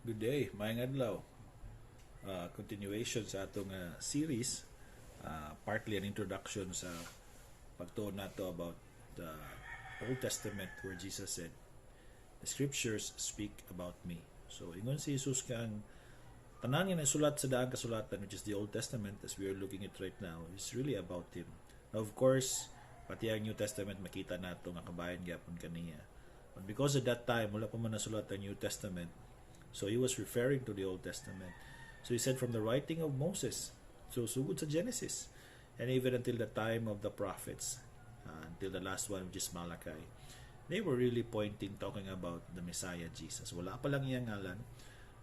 Good day, maayong adlaw. Continuation sa atong series, partly an introduction sa pagtuon nato about the Old Testament where Jesus said, "The scriptures speak about me." So ingon si Jesus kang tanan nga nasulat sa daang kasulatan, which is the Old Testament as we are looking at right now, is really about him. Now, of course, pati ang New Testament makita nato nga kabayan gyapon kaniya. But because at that time wala pa man nasulat ang New Testament, so he was referring to the Old Testament. So he said from the writing of Moses, so sugod sa Genesis, and even until the time of the prophets, until the last one, which is Malachi, they were really talking about the Messiah Jesus. Wala pa lang iyang ngalan,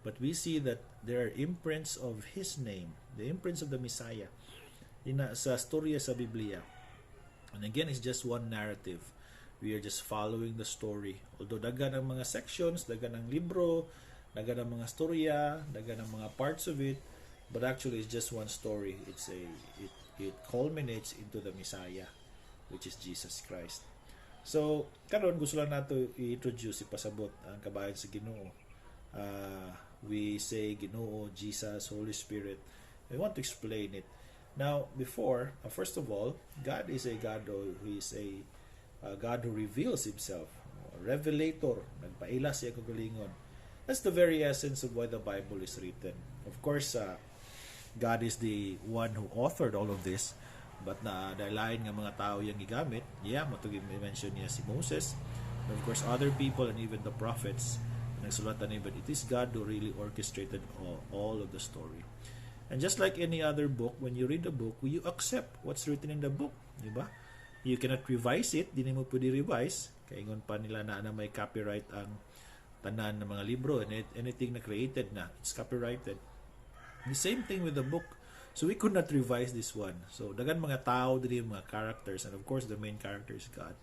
but we see that there are imprints of his name, the imprints of the Messiah, sa storya sa Biblia. And again, it's just one narrative. We are just following the story. Although dagan ang mga sections, dagan ang libro, dagan ang mga storya, dagan ang mga parts of it, but actually it's just one story. It culminates into the Messiah, which is Jesus Christ. So karon gusto lang nato i-introduce, ipasabot ang kabayan sa Ginoo. We say Ginoo, Jesus, Holy Spirit. We want to explain it. Now, before, first of all, God is a God who is a God who reveals Himself, a revelator, nagpaila siya kagalingon. That's the very essence of why the Bible is written. Of course, God is the one who authored all of this, but dahil nga mga tao yung gigamit, matugim i-mention niya si Moses, and of course other people and even the prophets, nagsulatan niya, but it is God who really orchestrated all of the story. And just like any other book, when you read the book, you accept what's written in the book, di ba? You cannot revise it, di mo pwede revise. Kaingon pa nila na may copyright ang tanan ng mga libro, and anything na created na, it's copyrighted. The same thing with the book. So we could not revise this one. So dagan mga tao, dili mga characters, and of course the main character is God.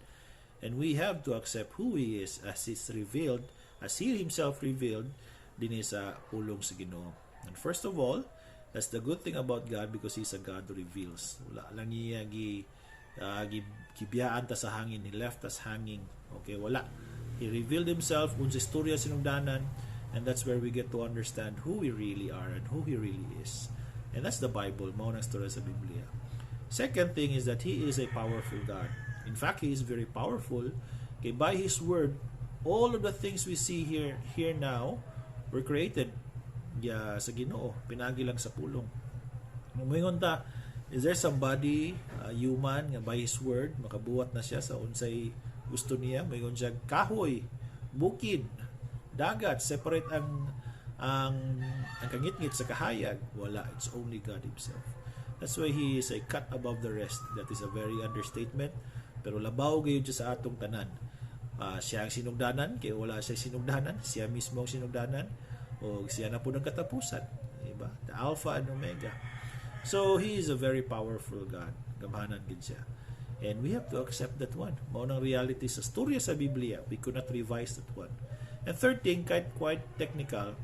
And we have to accept who He is as He's revealed, as He Himself revealed din sa pulong sa Ginoo. And first of all, that's the good thing about God, because He's a God who reveals. Wala lang niya gibiyaan ta sa hangin, He left us hanging. Okay, wala. He revealed Himself kung sa istorya sinungdanan, and that's where we get to understand who we really are and who He really is. And that's the Bible, mao nang istorya sa Biblia. Second thing is that He is a powerful God. In fact, He is very powerful. Okay, by His word, all of the things we see here now were created sa Ginoo, pinagi lang sa pulong. Moingon ta, is there somebody, human, nga by His word makabuhat na siya sa unsay gusto niya? Moingon siya, kahoy, bukid, dagat, separate ang kangit-ngit sa kahayag. Wala, it's only God Himself. That's why He is a cut above the rest. That is a very understatement, pero labaw gayud siya sa atong tanan. Siya ang sinugdanan, kaya wala siya sinugdanan, siya mismo ang sinugdanan, o siya na po ng katapusan, diba? The Alpha and Omega. So He is a very powerful God. Gamhanan gid siya. And we have to accept that one. Mao nang reality sa storya sa Biblia. We could not revise that one. And third thing, quite technical,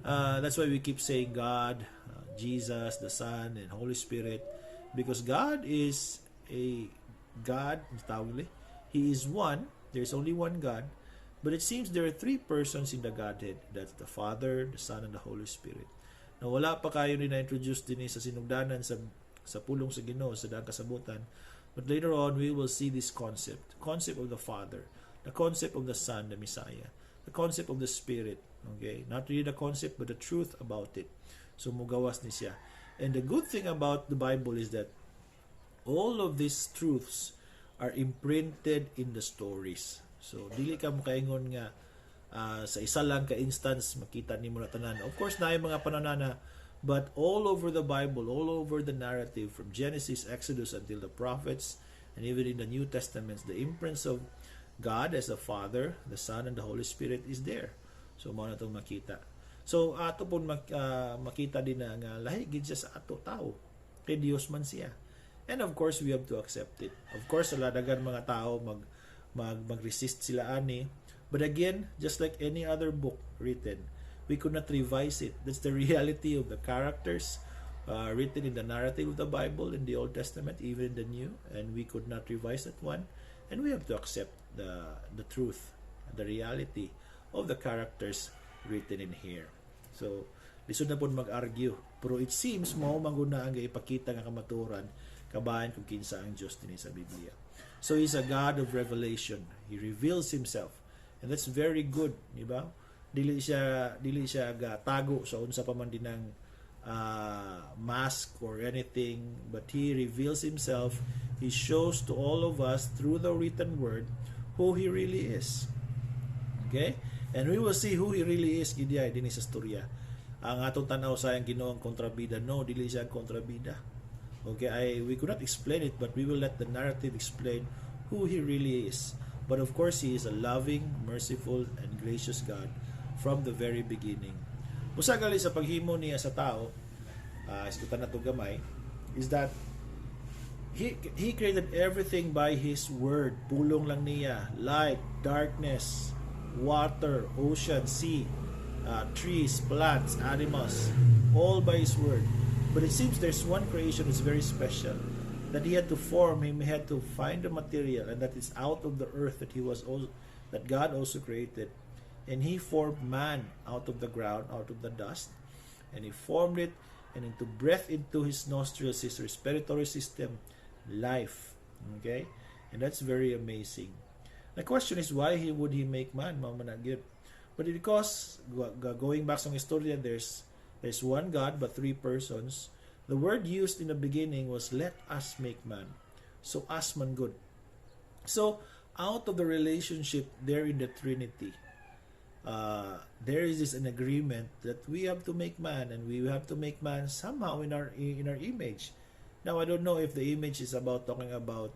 that's why we keep saying God, Jesus, the Son, and Holy Spirit, because God is a God, He is one. There's only one God, but it seems there are three persons in the Godhead. That's the Father, the Son, and the Holy Spirit. Now, wala pa kayo ni na-introduce din sa sinugdanan sa pulong sa Ginoo, sa daang kasabutan, but later on we will see this concept of the Father, the concept of the Son, the Messiah, the concept of the Spirit. Okay, not really the concept, but the truth about it. So mugawas ni siya. And the good thing about the Bible is that all of these truths are imprinted in the stories. So dili ka mo kaingon nga sa isa lang ka instance makita nimo na tanan. Of course naay mga pananana, but all over the Bible, all over the narrative from Genesis, Exodus until the prophets, and even in the New Testaments, the imprints of God as the Father, the Son, and the Holy Spirit is there. So mao na itong makita. So ato pon makita din na nga lahi gid siya sa ato tao. Kay Dios man siya. And of course we have to accept it. Of course dagan mga tao mag-resist sila ani. But again, just like any other book written, we could not revise it. That's the reality of the characters written in the narrative of the Bible in the Old Testament, even in the New, and we could not revise that one. And we have to accept the truth, the reality of the characters written in here. So, lisod na po mag-argue. Pero it seems, mao manguna ang ipakita nga kamaturan, kabayan kung kinsa ang Diyos din sa Biblia. So, He's a God of revelation. He reveals Himself. And that's very good, di ba? Dili siya tago sa unsa pa man dinang mask or anything, but He reveals Himself. He shows to all of us through the written word who He really is. Okay? And we will see who He really is gidya din sa storya. Ang atong tanaw sa ang Ginoong kontrabida, no, dili siya kontrabida. Okay, we could not explain it, but we will let the narrative explain who He really is. But of course, He is a loving, merciful, and gracious God from the very beginning. Usa gali sa paghimo niya sa tao, iskutan na to gamay, is that He created everything by His word. Pulong lang niya, light, darkness, water, ocean, sea, trees, plants, animals, all by His word. But it seems there's one creation that's very special, that He had to form, He had to find the material, and that is out of the earth that God also created. And He formed man out of the ground, out of the dust, and He formed it, and into breath into His nostrils, His respiratory system, life. Okay? And that's very amazing. The question is, why would He make man? But because, going back sa history, there's one God but three persons. The word used in the beginning was, let us make man. So, us man good. So, out of the relationship there in the Trinity, there is an agreement that we have to make man, and we have to make man somehow in our image. Now, I don't know if the image is talking about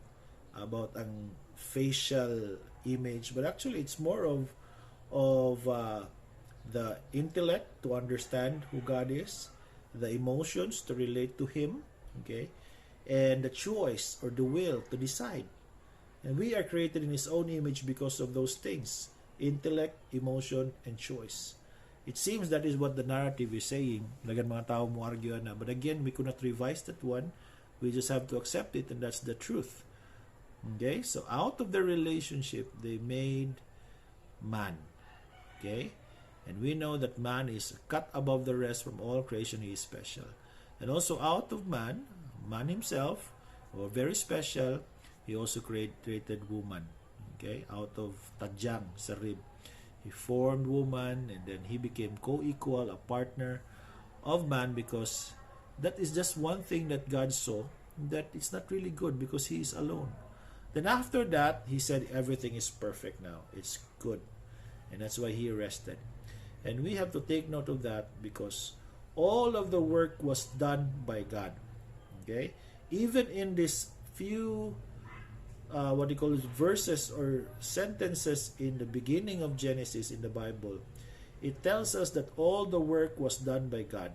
ang facial image, but actually it's more of the intellect to understand who God is, the emotions to relate to Him, okay, and the choice or the will to decide. And we are created in His own image because of those things: intellect, emotion, and choice. It seems that is what the narrative is saying. Lagan mga tao mo argue na, but again, we could not revise that one. We just have to accept it, and that's the truth. Okay, so out of the relationship, they made man. Okay, and we know that man is cut above the rest from all creation. He is special. And also out of man himself, or very special, He also created woman. Okay, out of tadyang, sa rib. He formed woman, and then He became co-equal, a partner of man, because that is just one thing that God saw, that it's not really good because He is alone. Then after that, He said everything is perfect now. It's good. And that's why He rested. And we have to take note of that, because all of the work was done by God. Okay? Even in this few verses or sentences in the beginning of Genesis in the Bible, it tells us that all the work was done by God.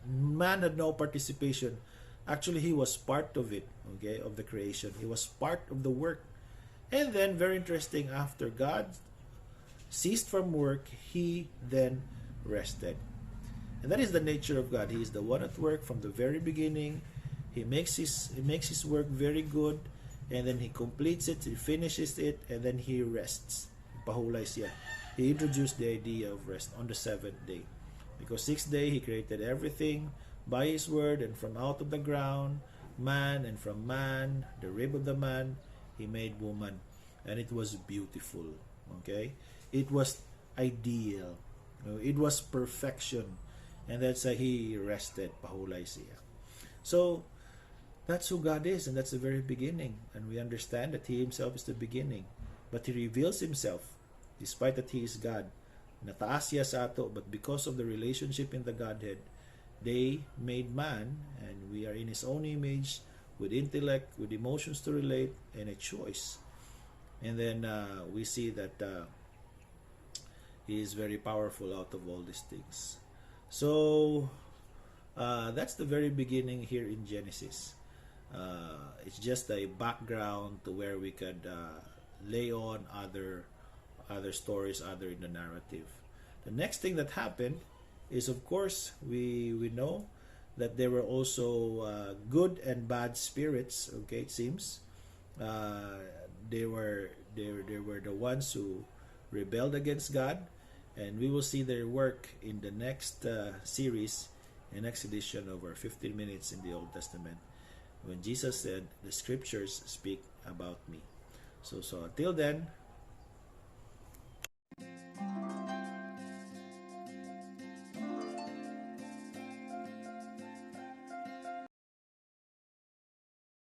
Man had no participation. Actually, he was part of it, okay, of the creation. He was part of the work. And then, very interesting, after God ceased from work, He then rested. And that is the nature of God. He is the one at work from the very beginning. He makes his work very good, and then He completes it, He finishes it, and then He rests. Pahulay siya. He introduced the idea of rest on the seventh day. Because sixth day, He created everything by His word, and from out of the ground, man, and from man, the rib of the man, He made woman. And it was beautiful. Okay? It was ideal. It was perfection. And that's why He rested. Pahulay siya. So, that's who God is, and that's the very beginning. And we understand that He Himself is the beginning. But He reveals Himself, despite that He is God. Nataas siya sa ato, but because of the relationship in the Godhead, they made man, and we are in His own image, with intellect, with emotions to relate, and a choice. And then we see that He is very powerful out of all these things. So, that's the very beginning here in Genesis. It's just a background to where we could lay on other stories, other in the narrative. The next thing that happened is, of course, we know that there were also good and bad spirits. Okay, it seems they were the ones who rebelled against God, And we will see their work in the next series, the next edition of our 15 minutes in the Old Testament, when Jesus said, the scriptures speak about me. So until then,